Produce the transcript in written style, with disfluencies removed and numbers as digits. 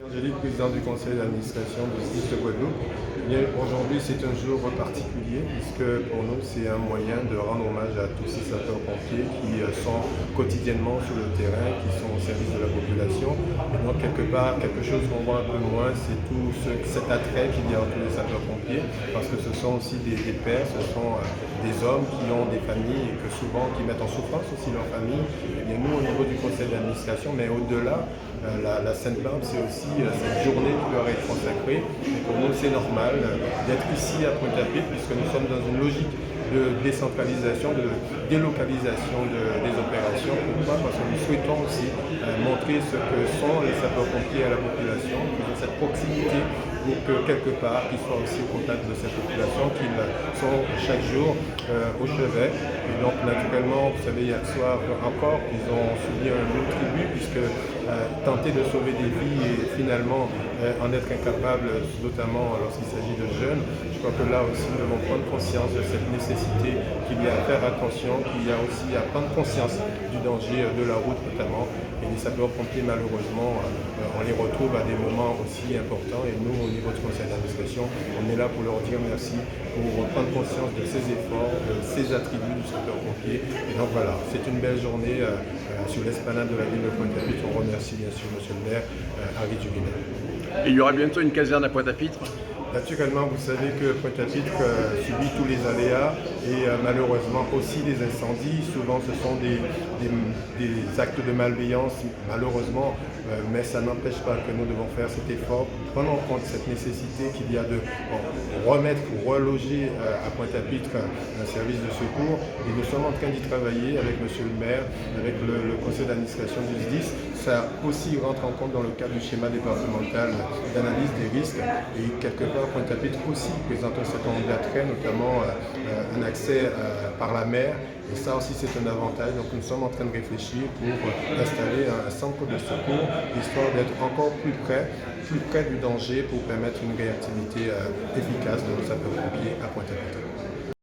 Angélique, président du conseil d'administration du SDIS de Guadeloupe. Aujourd'hui, c'est un jour particulier puisque pour nous, c'est un moyen de rendre hommage à tous ces sapeurs-pompiers qui sont quotidiennement sur le terrain, qui sont au service de la population. Et donc, quelque part, quelque chose qu'on voit un peu moins, c'est tout cet attrait qu'il y a autour des sapeurs-pompiers parce que ce sont aussi des pères, ce sont des hommes qui ont des familles et que souvent qui mettent en souffrance aussi leur famille. Et bien, nous, au niveau du conseil d'administration, mais au-delà, la Sainte-Barbe, c'est aussi cette journée qui leur est consacrée. Et pour nous, c'est normal d'être ici à Pointe-à-Pitre, puisque nous sommes dans une logique de décentralisation, de délocalisation des opérations. Pourquoi? Parce que nous souhaitons aussi montrer ce que sont les sapeurs-pompiers à la population, cette proximité, pour que quelque part, qu'ils soient aussi au contact de cette population, qu'ils sont chaque jour au chevet. Et donc, naturellement, vous savez, hier soir encore, ils ont subi un lourd tribut, puisque tenter de sauver des vies et finalement en être incapable, notamment lorsqu'il s'agit de jeunes, je crois que là aussi nous devons prendre conscience de cette nécessité qu'il y a à faire attention, qu'il y a aussi à prendre conscience du danger de la route notamment. Et les sapeurs-pompiers, malheureusement, on les retrouve à des moments aussi importants. Et nous, au niveau du conseil d'administration, on est là pour leur dire merci, pour prendre conscience de ces efforts, de ces attributs du sapeur-pompier. Et donc voilà, c'est une belle journée sur l'esplanade de la ville de Pointe-à-Pitre. On remercie bien sûr monsieur le maire, Harry Duguinet. Et il y aura bientôt une caserne à Pointe-à-Pitre. Naturellement, vous savez que Pointe-à-Pitre subit tous les aléas et malheureusement aussi des incendies. Souvent, ce sont des actes de malveillance, malheureusement, mais ça n'empêche pas que nous devons faire cet effort pour prendre en compte cette nécessité qu'il y a de remettre ou reloger à Pointe-à-Pitre un service de secours. Et nous sommes en train d'y travailler avec monsieur le maire, avec le conseil d'administration du SDIS. Ça aussi rentre en compte dans le cadre du schéma départemental d'analyse des risques et quelque part Pointe-à-Pitre aussi présente un certain nombre d'attraits, notamment un accès par la mer. Et ça aussi c'est un avantage. Donc nous sommes en train de réfléchir pour installer un centre de secours, histoire d'être encore plus près du danger pour permettre une réactivité efficace de nos sapeurs-pompiers à Pointe-à-Pitre.